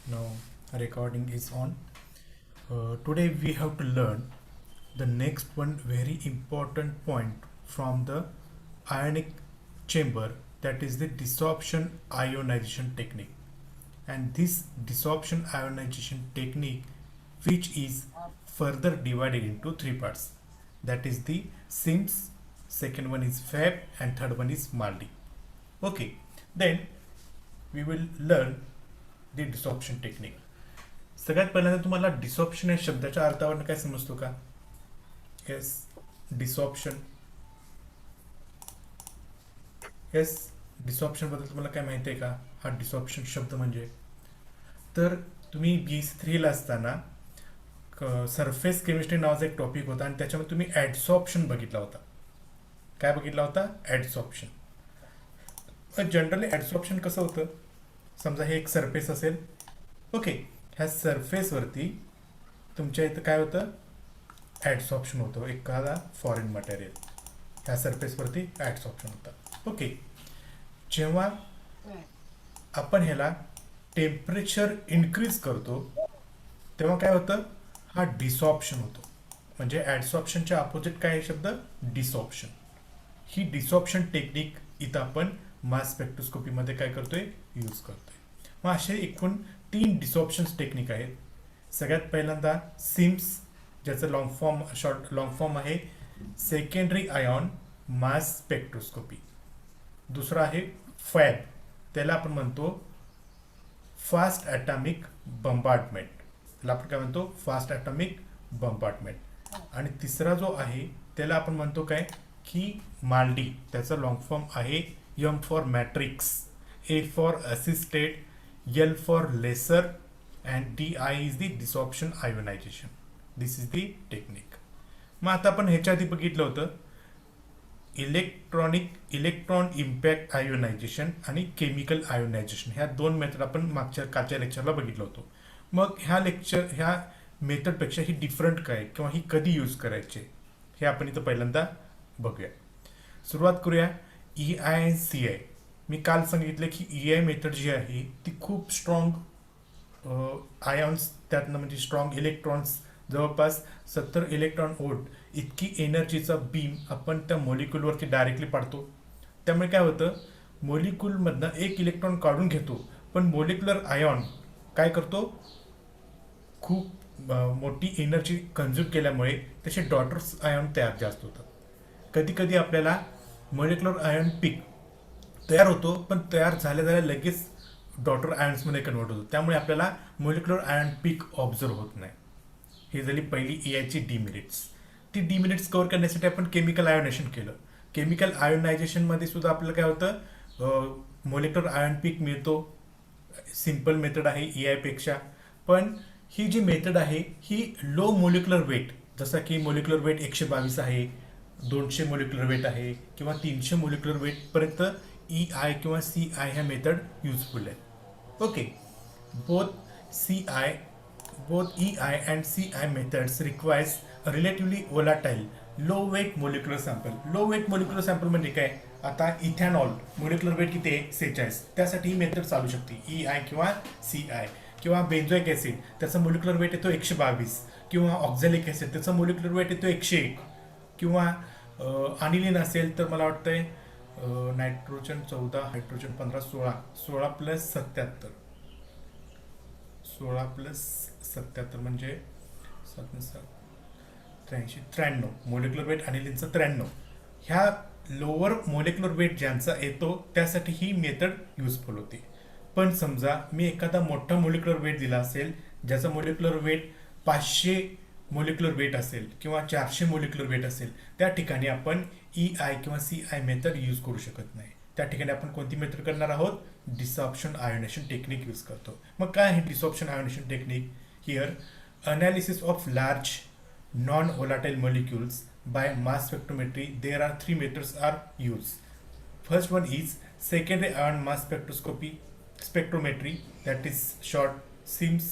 Now recording is on. Today we have to learn the next one very important point from the ionic chamber, that is the desorption ionization technique. And this desorption ionization technique, which is further divided into three parts, that is the Sims, second one is Fab, and third one is Mardy. Okay, then we will learn the desorption technique. सगळ्यात पहिल्यांदा तुम्हाला डिसॉप्शन या शब्दाच्या अर्थावर काय समजतो का? Yes, डिसॉप्शन. Yes, डिसॉप्शन बद्दल तुम्हाला काय माहिती आहे का? हा डिसॉप्शन शब्द म्हणजे, तर तुम्ही BS3 ला असताना सरफेस केमिस्ट्री नावाचा एक टॉपिक होता आणि त्याच्यामध्ये तुम्ही ऍडसॉप्शन बघितला होता. काय बघितला होता? ऍडसॉप्शन. जनरली ऍडसॉप्शन कसं होतं? समजा हे एक सरफेस असेल. ओके, ह्या सरफेसवरती तुमच्या इथं काय होतं? ऍडसॉप्शन होतं. एखादा फॉरेन मटेरियल ह्या सरफेसवरती ऍडसॉप्शन होतं. ओके, जेव्हा आपण ह्याला टेम्परेचर इन्क्रीज करतो तेव्हा काय होतं? हा डिसॉप्शन होतो. म्हणजे ऍडसॉप्शनच्या अपोजिट काय आहे शब्द? डिसॉप्शन. ही डिसॉप्शन टेक्निक इथं आपण मास स्पेक्ट्रोस्कोपीमध्ये काय करतोय? यूज करतोय. मग असे एकूण 3 डिसॉप्शन टेक्निक आहेत. सगळ्यात पहिल्यांदा सिम्स, ज्याचं लॉंग फॉर्म आहे सेकंडरी आयॉन मास स्पेक्ट्रोस्कोपी. दुसरा आहे फॅब, त्याला आपण म्हणतो फास्ट ॲटॉमिक बंबार्डमेंट. त्याला आपण काय म्हणतो? Fast atomic bombardment. आणि तिसरा जो आहे त्याला आपण म्हणतो काय की माल्डी. त्याचा लॉंग फॉर्म आहे M for matrix, A for assisted, L for lesser, and DI is the desorption ionization. This is the technique. मग आता आपण ह्याच्या आधी बघितलं होतं इलेक्ट्रॉन इम्पॅक्ट आयोनायझेशन आणि केमिकल आयोनायझेशन. ह्या दोन मेथड आपण कालच्या लेक्चरला बघितलं होतं. मग ह्या मेथडपेक्षा ही डिफरंट काय किंवा ही कधी यूज करायचे हे आपण इथं पहिल्यांदा बघूया. सुरुवात करूया EI आणि CI. मी काल सांगितलं की EI मेथड जी आहे ती खूप स्ट्रॉंग आयॉन्स, त्यातनं म्हणजे स्ट्रॉंग इलेक्ट्रॉन्स, जवळपास 70 इलेक्ट्रॉन वोल्ट इतकी एनर्जीचा बीम आपण त्या मॉलिक्यूलवरती डायरेक्टली पाडतो. त्यामुळे काय होतं? मॉलिक्यूलमधनं एक इलेक्ट्रॉन काढून घेतो, पण मॉलिक्युलर आयॉन काय करतो? खूप मोठी एनर्जी कन्झ्युम केल्यामुळे त्याचे डॉटर्स आयॉन जास्त होतात. कधी कधी आपल्याला मॉलिक्युलर आयॉन पीक तयार होतो, पण तयार झाल्या लगेच डॉटर आयन्समध्ये कन्वर्ट होतो. त्यामुळे आपल्याला मॉलिक्युलर आयॉन पीक ऑब्झर्व होत नाही. ही झाली पहिली EIची डिमेरिट्स. ती डिमेरिट्स कव्हर करण्यासाठी आपण केमिकल आयोनायझेशन केलं. केमिकल आयोनायझेशनमध्ये सुद्धा आपल्याला काय होतं? मॉलिक्युलर आयॉन पीक मिळतो. सिम्पल मेथड आहे EI पेक्षा. पण ही जी मेथड आहे ही लो मॉलिक्युलर वेट, जसं की मॉलिक्युलर वेट 122 आहे, 200 मॉलिक्युलर वेट आहे किंवा 300 मॉलिक्युलर वेटपर्यंत EI किंवा CI ह्या मेथड युजफुल आहे. Okay, both EI and CI methods requires a relatively volatile low weight molecular sample. Low weight molecular sample म्हणजे काय? आता इथॅनॉल मॉलिक्युलर वेट किती आहे? 46. त्यासाठी ही मेथड चालू शकते EI किंवा CI. किंवा बेन्झोइक ॲसिड, त्याचा मॉलिक्युलर वेट येतो 122. किंवा ऑक्झॅलिक ॲसिड, त्याचा मॉलिक्युलर वेट येतो 101. किंवा अनिलीन असेल तर मला वाटतंय नायट्रोजन 14, हायड्रोजन 15, 16 प्लस 77. 16 प्लस 77 म्हणजे 83. मॉलिक्युलर वेट अनिलीनचं 93. ह्या लोअर मॉलिक्युलर वेट ज्यांचा येतो त्यासाठी ही मेथड युजफुल होती. पण समजा मी एखादा मोठा मॉलिक्युलर वेट दिला असेल, ज्याचा मॉलिक्युलर वेट 500 मॉलिक्युलर वेट असेल किंवा 400 मॉलिक्युलर वेट असेल, त्या ठिकाणी आपण EI किंवा CI मेथड यूज करू शकत नाही. त्या ठिकाणी आपण कोणती मेथड करणार आहोत? डिसॉप्शन आयोनेशन टेक्निक यूज करतो. मग काय आहे desorption ionization technique? Here analysis of large non volatile molecules by mass spectrometry. There are 3 methods are use. First one is secondary ion mass spectrometry, that is short SIMS.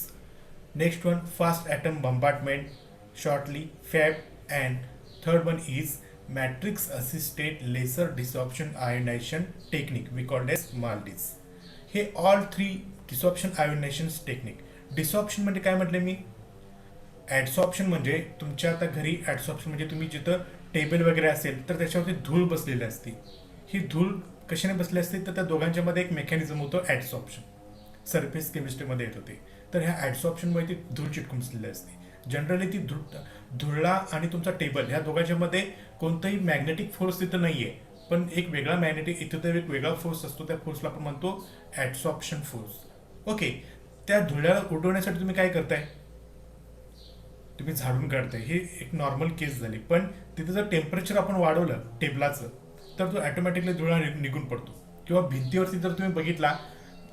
Next one, fast atom bombardment, shortly FAB. And third one is matrix assisted laser desorption ionization technique, we called as MALDIS. हे all three डिसॉप्शन ionisation technique. डिसॉप्शन म्हणजे काय म्हटलं मी, ॲडसॉप्शन म्हणजे तुमच्या आता घरी ॲडसॉप्शन म्हणजे तुम्ही जिथं टेबल वगैरे असेल तर त्याच्यावरती धूळ बसलेली असते. ही धूळ कशाने बसली असते तर त्या दोघांच्या मध्ये एक मेकॅनिझम होतं ॲडसॉप्शन, सरफेस केमिस्ट्रीमध्ये येत होते. तर ह्या ॲडसॉप्शनमुळे ती धूळ चिटकून बसलेली असते. जनरली ती धुळा आणि तुमचा टेबल ह्या दोघांच्या मध्ये कोणताही मॅग्नेटिक फोर्स तिथं नाहीये, पण एक वेगळा मॅग्नेटिक इथं तर एक वेगळा फोर्स असतो. त्या फोर्सला आपण म्हणतो ॲडसॉप्शन फोर्स. ओके, त्या धुळ्याला उडवण्यासाठी तुम्ही काय करताय, तुम्ही झाडून काढताय. ही एक नॉर्मल केस झाली. पण तिथे जर टेम्परेचर आपण वाढवलं टेबलाचं तर तो ऑटोमॅटिकली धुळा निघून पडतो. किंवा भिंतीवरती जर तुम्ही बघितला,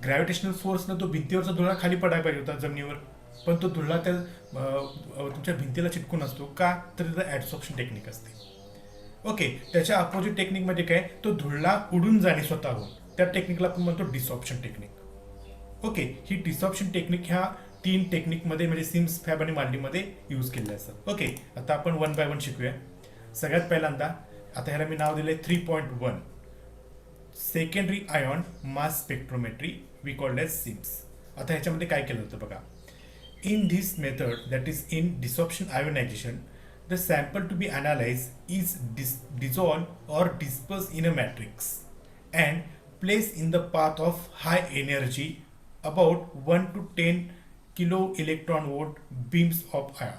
ग्रॅव्हिटेशनल फोर्सनं तो भिंतीवरचा धुळा खाली पडायला पाहिजे होता जमिनीवर, पण तो धुळा त्या तुमच्या भिंतीला चिटकून असतो. का तर तिथं ॲडसॉप्शन टेक्निक असते. ओके, त्याच्या अपोजिट टेक्निक म्हणजे काय, तो धुळा उडून जाणे स्वतःहून, त्या टेक्निकला आपण म्हणतो डिसॉप्शन टेक्निक. ओके, ही डिसॉप्शन टेक्निक ह्या तीन टेक्निकमध्ये म्हणजे सिम्स, फॅब आणि मांडीमध्ये यूज केले असतात. ओके, आता आपण वन बाय वन शिकूया. सगळ्यात पहिल्यांदा आता ह्याला मी नाव दिले 3.1 secondary ion mass spectrometry, we called as SIMS. आता ह्याच्यामध्ये काय केलं होतं बघा. In this method, that is in desorption ionization, the sample to be analyzed is dissolved or dispersed in a matrix and placed in the path of high energy about 1 to 10 kilo electron volt beams of ion.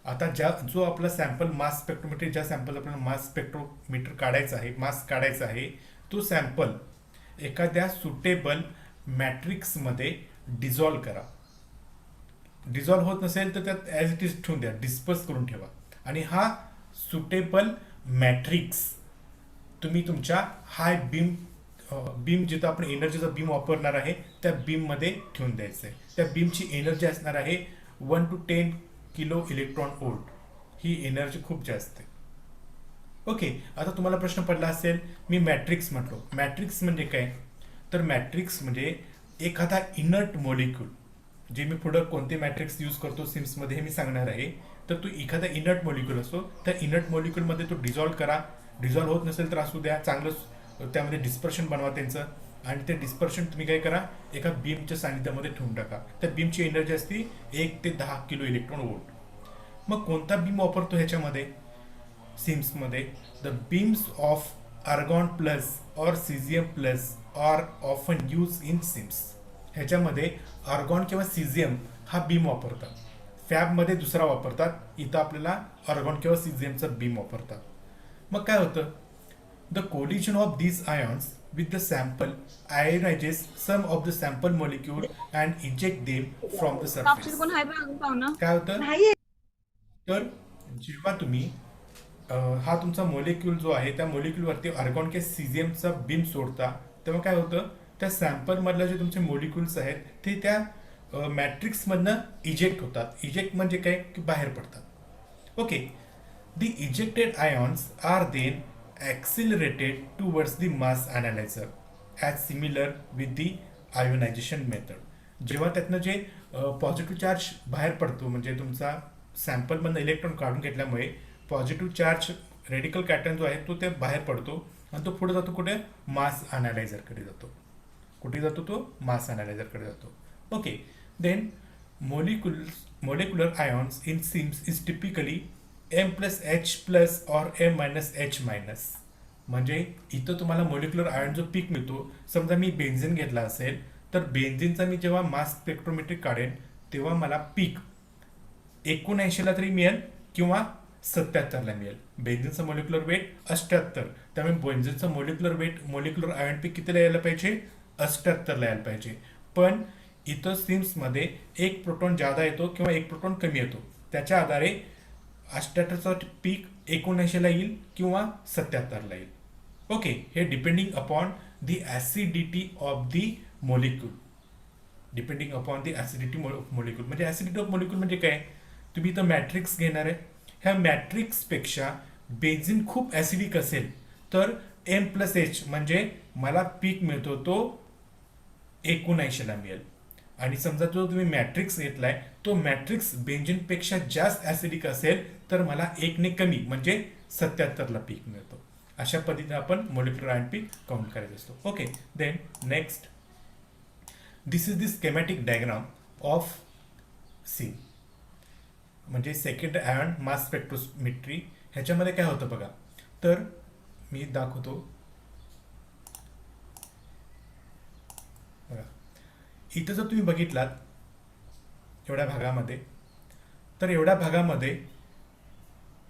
आता जो आपला sample मास spectrometer, ज्या sample आपल्याला मास spectrometer काढायचा आहे, मास काढायचा आहे, तो सॅम्पल एखाद्या सुटेबल मॅट्रिक्समध्ये डिझॉल्व करा. डिझॉल्व होत नसेल तर त्यात ॲज इट इज ठेवून द्या, डिस्पर्स करून ठेवा. आणि हा सुटेबल मॅट्रिक्स तुम्ही तुमच्या हाय बीम जिथं आपण एनर्जीचा बीम वापरणार आहे त्या बीममध्ये ठेवून द्यायचं आहे. त्या बीमची एनर्जी असणार आहे 1 to 10 kilo electron volt. He energy खूप जास्त आहे. ओके, आता तुम्हाला प्रश्न पडला असेल, मी मॅट्रिक्स म्हटलो. मॅट्रिक्स म्हणजे काय, तर मॅट्रिक्स म्हणजे एखादा इनर्ट मॉलिक्यूल, जे मी पुढं कोणते मॅट्रिक्स यूज करतो सिम्समध्ये हे मी सांगणार आहे. तर तो एखादा इनर्ट मॉलिक्यूल असतो, त्या इनर्ट मॉलिक्यूलमध्ये तो डिझॉल्व करा. डिझॉल्व होत नसेल तर असू द्या, चांगलं त्यामध्ये डिस्पर्शन बनवा त्यांचं, आणि ते डिस्पर्शन तुम्ही काय करा, एका बीमच्या सानिध्यामध्ये ठेवून टाका. त्या बीमची एनर्जी असते 1 ते 10 किलो इलेक्ट्रॉन वोल्ट. मग कोणता बीम वापरतो ह्याच्यामध्ये सिम्समध्ये, the beams of argon plus or caesium plus are often use in SIMS. ह्याच्यामध्ये आर्गॉन किंवा सीझियम हा बीम वापरतात. फॅबमध्ये दुसरा वापरतात, इथं आपल्याला आर्गॉन किंवा सीझियमचा बीम वापरतात. मग काय होतं, the collision of these ions with the sample ionizes some of the sample molecule and eject them from the surface. काय होतं, तर जेव्हा तुम्ही हा तुमचा मॉलिक्यूल जो आहे त्या मॉलिक्यूलवरती आर्गॉन किंवा सीझियमचा बीम सोडता, तेव्हा काय होतं, त्या सॅम्पल मधले जे तुमचे मॉलिक्युल्स आहेत ते त्या मॅट्रिक्समधनं इजेक्ट होतात. इजेक्ट म्हणजे काय, की बाहेर पडतात. Okay, the ejected ions are then accelerated towards the mass analyser as similar with the ionization method. जेव्हा त्यातनं जे पॉझिटिव्ह चार्ज बाहेर पडतो, म्हणजे तुमचा सॅम्पलमधनं इलेक्ट्रॉन काढून घेतल्यामुळे पॉझिटिव्ह चार्ज रेडिकल कॅटन जो आहे तो ते बाहेर पडतो आणि तो पुढे जातो कुठे, मास अनालायझरकडे जातो. कुठे जातो तो, मास अनालायझरकडे जातो. Okay, then molecular ions in SIMS is typically M plus H plus or M minus H minus. म्हणजे इथं तुम्हाला मोलिक्युलर आयॉन जो पीक मिळतो, समजा मी बेन्झिन घेतला असेल तर बेन्झिनचा मी जेव्हा मास स्पेक्ट्रोमेट्री काढेन तेव्हा मला पीक 79ला तरी मिळेल किंवा 77ला मिळेल. बेन्झिनचं मोलिक्युलर वेट 78, त्यामुळे बेन्झिनचं मोलिक्युलर आयॉन पीक कितीला यायला पाहिजे, 78ला यायला पाहिजे. पण इथं सिम्समध्ये एक प्रोटॉन जादा येतो किंवा एक प्रोटॉन कमी येतो, त्याच्या आधारे 78चा पीक 79ला येईल किंवा 77ला येईल. ओके, हे depending upon the acidity of the molecule. Depending upon the acidity molecule म्हणजे ॲसिडिटी ऑफ मॉलिक्यूल म्हणजे काय, तुम्ही इथं मॅट्रिक्स घेणार आहे, ह्या मॅट्रिक्सपेक्षा बेन्झिन खूप ॲसिडिक असेल तर M प्लस H म्हणजे मला पीक मिळतो तो 79ला मिळेल. आणि समजा जो तुम्ही मॅट्रिक्स घेतलाय तो मॅट्रिक्स बेन्झिनपेक्षा जास्त ॲसिडिक असेल तर मला 1ने कमी म्हणजे 77ला पीक मिळतो. अशा पद्धतीने आपण मॉलिक्युलर आयॉन पीक काउंट करायचं असतो. Okay, then next this is the schematic diagram of C, म्हणजे सेकंड आयन मास स्पेक्ट्रोमेट्री. ह्याच्यामध्ये काय होतं बघा, तर मी दाखवतो बघा. इथं जर तुम्ही बघितलात एवढ्या भागामध्ये, तर एवढ्या भागामध्ये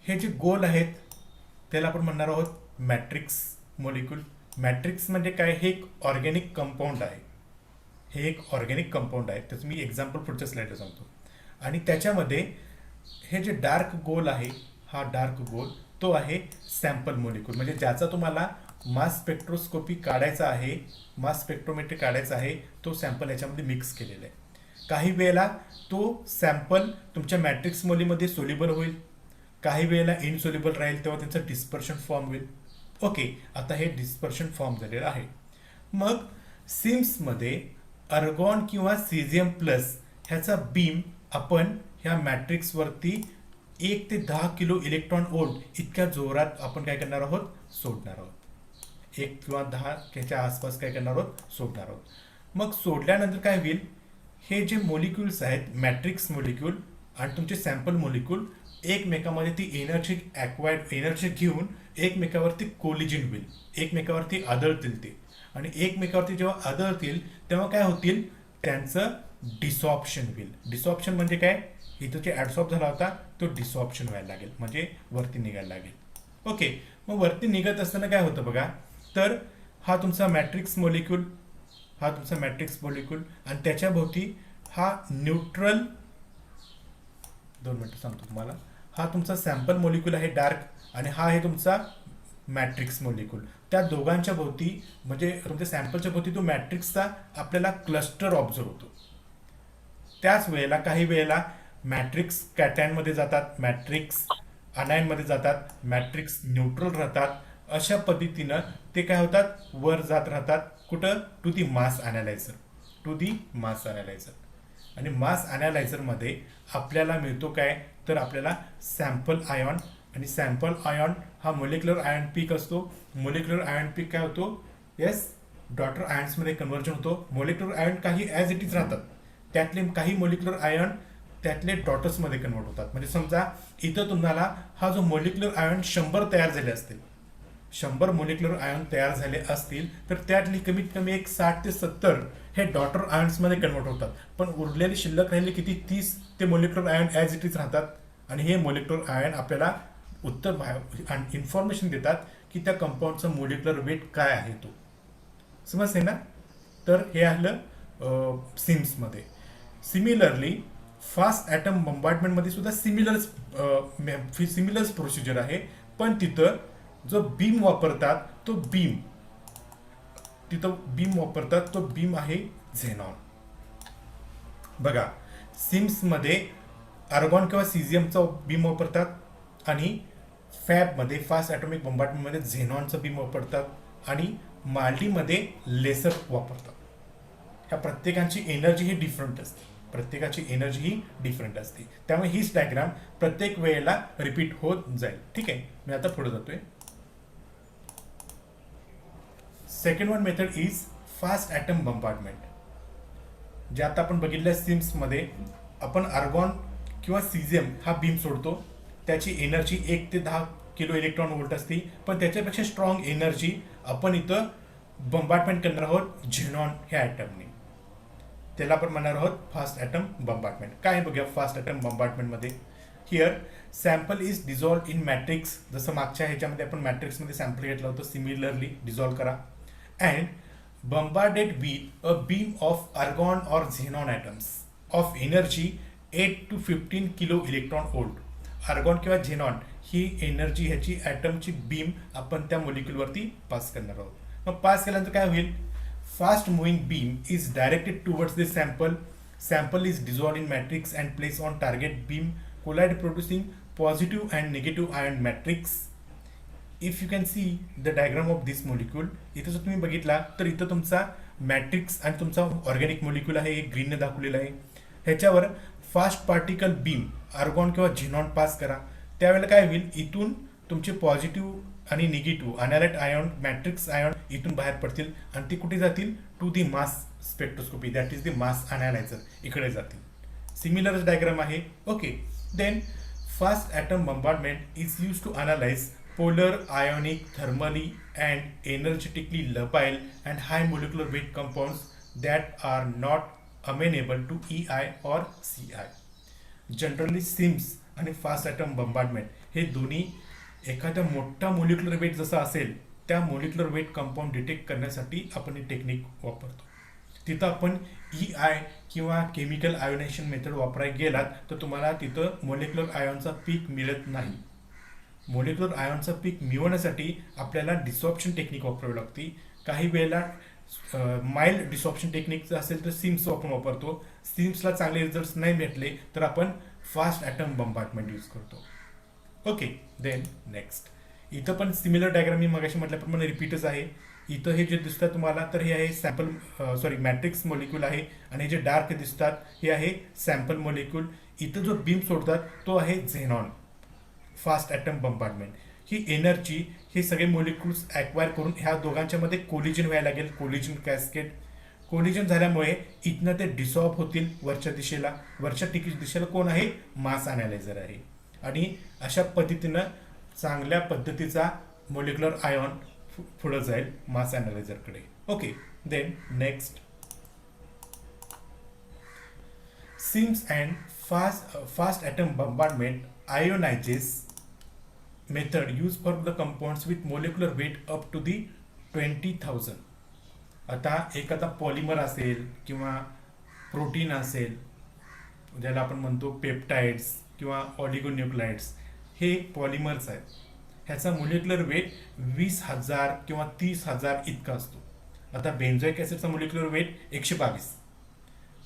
हे जे गोल आहेत त्याला आपण म्हणणार आहोत मॅट्रिक्स मॉलिक्यूल. मॅट्रिक्स म्हणजे काय, हे एक ऑर्गॅनिक कंपाऊंड आहे. हे एक ऑर्गॅनिक कंपाऊंड आहे, त्याचं मी एक्झाम्पल पुढच्या स्लाइडला सांगतो. आणि त्याच्यामध्ये हे जे डार्क गोल आहे, हा डार्क गोल तो आहे सॅम्पल मॉलिक्यूल, म्हणजे ज्याचा तुम्हाला मास स्पेक्ट्रोस्कोपी काढायचा आहे, मास स्पेक्ट्रोमेट्री काढायचा आहे, तो सॅम्पल याच्यामध्ये मिक्स केलेला आहे. काही वेळेला तो सॅम्पल तुमच्या मॅट्रिक्स मॉलिक्यूलमध्ये सोल्युबल होईल, काही वेळेला इनसोल्युबल राहील, तेव्हा त्यांचं डिस्पर्शन फॉर्म होईल. ओके, आता हे डिस्पर्शन फॉर्म झालेलं आहे. मग सिम्समध्ये अर्गॉन किंवा सीझियम प्लस ह्याचा बीम आपण ह्या मॅट्रिक्सवरती 1 ते 10 किलो इलेक्ट्रॉन वोल्ट इतक्या जोरात आपण काय करणार आहोत, सोडणार आहोत. 1 किंवा 10 च्या आसपास काय करणार आहोत, सोडणार आहोत. मग सोडल्यानंतर काय होईल, हे जे मॉलिक्युल्स आहेत मॅट्रिक्स मॉलिक्यूल आणि तुमचे सॅम्पल मॉलिक्यूल एकमेकामध्ये ती एनर्जी घेऊन एकमेकावरती कोलिजन होईल, एकमेकावरती आदळतील ते. आणि एकमेकावरती जेव्हा आदळतील तेव्हा काय होतील, त्यांचं डिसॉप्शन होईल. डिसॉप्शन म्हणजे काय, इथं जे ॲडसॉर्ब झाला होता तो डिसॉप्शन व्हायला लागेल, म्हणजे वरती निघायला लागेल. ओके, मग वरती निघत असताना काय होतं बघा, तर हा तुमचा मॅट्रिक्स मॉलिक्यूल, हा तुमचा मॅट्रिक्स मॉलिक्यूल आणि त्याच्या भोवती हा न्यूट्रल, 2 मिनिटं सांगतो तुम्हाला, हा तुमचा सॅम्पल मॉलिक्यूल आहे डार्क आणि हा आहे तुमचा मॅट्रिक्स मॉलिक्यूल. त्या दोघांच्या भोवती म्हणजे तुमच्या सॅम्पलच्या भोवती तो मॅट्रिक्सचा आपल्याला क्लस्टर ऑब्झर्व होतो. त्याच वेळेला काही वेळेला मॅट्रिक्स कॅटायनमध्ये जातात, मॅट्रिक्स अनायनमध्ये जातात, मॅट्रिक्स न्यूट्रल राहतात. अशा पद्धतीनं ते काय होतात, वर जात राहतात. कुठं, to the mass analyser, to the mass analyser. आणि मास अनालायझरमध्ये आपल्याला मिळतो काय, तर आपल्याला सॅम्पल आयॉन. आणि सॅम्पल आयॉन हा मोलिक्युलर आयॉन पीक असतो. मोलिक्युलर आयॉन पीक काय होतो, येस, डॉटर आयन्समध्ये कन्व्हर्जन होतो. मोलिक्युलर आयॉन काही ॲज इट इज राहतात, त्यातले काही मोलिक्युलर आयॉन त्यातले डॉटर्समध्ये कन्वर्ट होतात. म्हणजे समजा इथं तुम्हाला हा जो मोलिक्युलर आयॉन 100 तयार झाले असतील, 100 मोलिक्युलर आयॉन तयार झाले असतील, तर त्यातली कमीत कमी एक 60 ते 70 हे डॉटर आयन्समध्ये कन्वर्ट होतात. पण उरलेले शिल्लक राहिले किती, 30 ते molecular ion as it is राहतात. आणि हे मोलिक्युलर आयॉन आपल्याला इन्फॉर्मेशन देतात की त्या कंपाऊंडचा मोलिक्युलर वेट काय आहे तो. समजते ना. तर हे आलं सिम्समध्ये. सिमिलरली फास्ट ॲटम बंबार्डमेंटमध्ये सुद्धा सिमिलर प्रोसिजर आहे. पण तिथं जो बीम वापरतात तो बीम आहे झेनॉन. बघा, सिम्समध्ये आर्गॉन किंवा सीझियमचा बीम वापरतात आणि फॅबमध्ये फास्ट ॲटॉमिक बंबार्डमेंटमध्ये झेनॉनचं बीम वापरतात आणि माल्डीमध्ये लेसर वापरतात. ह्या प्रत्येकाची एनर्जी ही डिफरंट असते, त्यामुळे हीच डायग्राम प्रत्येक वेळेला रिपीट होत जाईल. ठीक आहे, मी आता पुढे जातोय. Second one method is fast atom bombardment. जे आता आपण बघितलं सिम्समध्ये आपण आर्गॉन किंवा सीझियम हा बीम सोडतो, त्याची एनर्जी 1 ते 10 किलो इलेक्ट्रॉन वोल्ट असते. पण त्याच्यापेक्षा स्ट्रॉंग एनर्जी आपण इथं बंबार्डमेंट करणार आहोत झेनॉन ह्या ॲटमने. त्याला आपण म्हणणार आहोत फास्ट ॲटम बंबार्डमेंट. काय बघूया फास्ट ॲटम बंबार्डमेंटमध्ये. Here sample is dissolve in matrix. जसं मागच्या ह्याच्यामध्ये आपण मॅट्रिक्समध्ये सॅम्पल घेतला होता, सिमिलरली डिझॉल्व करा. And bombarded with a beam of argon or xenon atoms of energy 8 to 15 kilo electron volt. Argon किंवा झेनॉन ही एनर्जी ह्याची ॲटमची बीम आपण त्या मोलिक्युलवरती पास करणार आहोत. मग पास केल्यानंतर काय होईल, fast moving beam is directed towards the sample is dissolve in matrix and place on target beam collide producing positive and negative ion matrix. If you can see the diagram of this molecule. इथं जर तुम्ही बघितला तर इथं तुमचा matrix आणि तुमचा organic molecule आहे, एक ग्रीनने दाखवलेला आहे. ह्याच्यावर फास्ट पार्टिकल बीम आर्गॉन किंवा झेनॉन पास करा. त्यावेळेला काय होईल, इथून तुमचे पॉझिटिव्ह आणि negative analyte ion matrix ion इथून बाहेर पडतील आणि ते कुठे जातील, to the mass spectroscopy, that is the mass analyser, इकडे जातील. सिमिलर डायग्राम आहे. Okay, then fast atom bombardment is use to analyse polar ionic thermally and energetically labile and high molecular weight compounds that are not amenable to EI or CI. Generally SIMS आणि fast atom bombardment हे दोन्ही एखाद्या मोठा molecular weight जसा असेल त्या molecular weight compound detect करण्यासाठी आपण ही टेक्निक वापरतो. तिथं आपण EI किंवा केमिकल आयोनायझेशन मेथड वापरायला गेलात तर तुम्हाला तिथं मोलिक्युलर आयॉनचा पीक मिळत नाही. मोलिक्युलर आयॉनचा पीक मिळवण्यासाठी आपल्याला डिसॉप्शन टेक्निक वापरावी लागते. काही वेळेला माइल्ड डिसॉप्शन टेक्निक असेल तर सिम्स आपण वापरतो. सिम्सला चांगले रिझल्ट नाही भेटले तर आपण फास्ट ॲटम बंबार्डमेंट यूज करतो. ओके, देन नेक्स्ट इथं पण सिमिलर डायग्राम मी मगाशी म्हटल्याप्रमाणे रिपीटच आहे. इथं हे जे दिसतात तुम्हाला तर हे आहे सॅम्पल मॅट्रिक्स मॉलिक्यूल आहे आणि हे जे डार्क दिसतात हे आहे सॅम्पल मॉलिक्यूल. इथं जो बीम सोडतात तो आहे झेनॉन. फास्ट ॲटम बंबार्डमेंट ही एनर्जी हे सगळे मॉलिक्युल्स ॲक्वायर करून ह्या दोघांच्या मध्ये कोलिजन व्हायला लागेल, कोलिजन कॅस्केट. कोलिजन झाल्यामुळे इथनं ते डिसॉल्व्ह होतील वरच्या दिशेला. वरच्या दिशेला कोण आहे? मास अनालायझर आहे. आणि अशा पद्धतीनं चांगल्या पद्धतीचा मोलिक्युलर आयॉन पुढं जाईल मास अनालायझरकडे. Okay, then next SIMS and fast atom bombardment ionizes method used for the compounds with molecular weight up to the 20,000. आता एखादा पॉलिमर असेल किंवा प्रोटीन असेल ज्याला आपण म्हणतो पेप्टाइड्स किंवा ऑलिगोन्यूक्लाइड्स, हे पॉलिमर्स आहेत. ह्याचा मोलिक्युलर वेट 20,000 किंवा 30,000 इतका असतो. आता बेन्झोइक ॲसिडचा मोलिक्युलर वेट 122,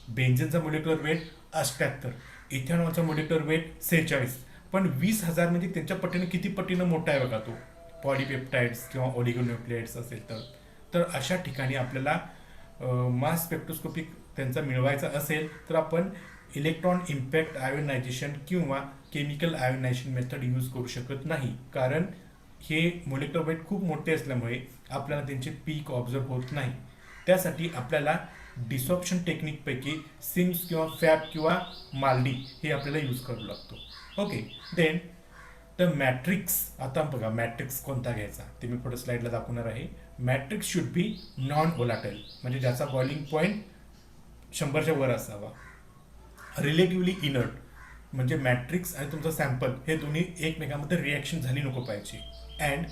बेन्झिनचा मोलिक्युलर वेट 78, इथेनॉलचा मोलिक्युलर वेट 46. पण 20,000 म्हणजे त्यांच्या पटीनं किती पटीनं मोठा आहे बघा तो. पॉलिपेप्टाइड्स किंवा ऑलिगोन्यूक्लिएट्स असेल तर अशा ठिकाणी आपल्याला मास स्पेक्ट्रोस्कोपी त्यांचा मिळवायचा असेल तर आपण इलेक्ट्रॉन इम्पॅक्ट आयोनायझेशन किंवा केमिकल आयोनायझेशन मेथड यूज करू शकत नाही. कारण हे मोलिक्युलर वेट खूप मोठे असल्यामुळे आपल्याला त्यांचे पीक ऑब्झर्व होत नाही. त्यासाठी आपल्याला डिसॉप्शन टेक्निकपैकी सिम्स किंवा फॅब किंवा माल्डी हे आपल्याला यूज करावं लागतो. Okay, then the matrix. आता बघा मॅट्रिक्स कोणता घ्यायचा ते मी पुढे स्लाइडला दाखवणार आहे. Matrix should be non volatile म्हणजे ज्याचा बॉइलिंग पॉईंट 100च्या वर असावा. रिलेटिव्हली इनर्ट म्हणजे मॅट्रिक्स आणि तुमचा सॅम्पल हे दोन्ही एकमेकांमध्ये रिॲक्शन झाली नको पाहिजे. And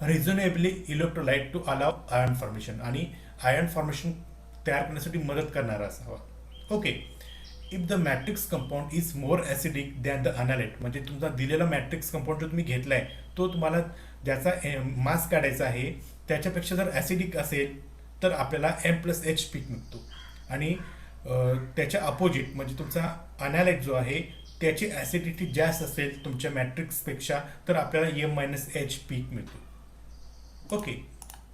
reasonably electrolyte to allow ion formation आणि आयन फॉर्मेशन तयार करण्यासाठी मदत करणारा असावा. Okay, if the matrix compound is more acidic than the analyte म्हणजे तुमचा दिलेला मॅट्रिक्स कंपाऊंड जो तुम्ही घेतलाय तो तुम्हाला ज्याचा मास काढायचा आहे त्याच्यापेक्षा जर ॲसिडिक असेल तर आपल्याला M+H पीक मिळतो. आणि त्याच्या अपोजिट म्हणजे तुमचा अनालाइट जो आहे त्याची ॲसिडिटी जास्त असेल तुमच्या मॅट्रिक्सपेक्षा तर आपल्याला M-H पीक मिळतो. ओके,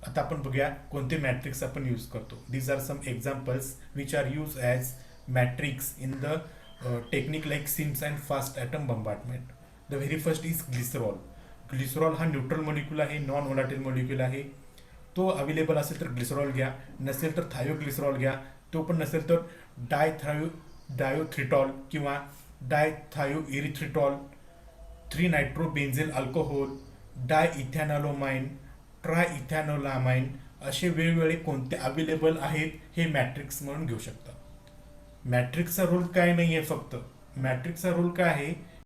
आता आपण बघूया कोणते मॅट्रिक्स आपण यूज करतो. These are some examples which are use as matrix in the technique like SIMS and fast atom bombardment. The very first is glycerol. Glycerol हा न्यूट्रल मॉलिक्यूल आहे, नॉन व्होलाटाईल मॉलिक्यूल आहे. तो available असेल तर glycerol घ्या, नसेल तर थायोग्लिसरॉल घ्या. तो पण नसेल तर डायोथ्रिटॉल किंवा डायथायोइरिथ्रिटॉल, 3-नायट्रोबेन्झिल अल्कोहोल, डायइथॅनॉलोमाइन, ट्रायइथॅनोलामाइन असे वेगवेगळे कोणते अवेलेबल आहेत हे मॅट्रिक्स म्हणून घेऊ शकता. मॅट्रिक्सचा रोल काय नाही आहे, फक्त मॅट्रिक्सचा रोल काय आहे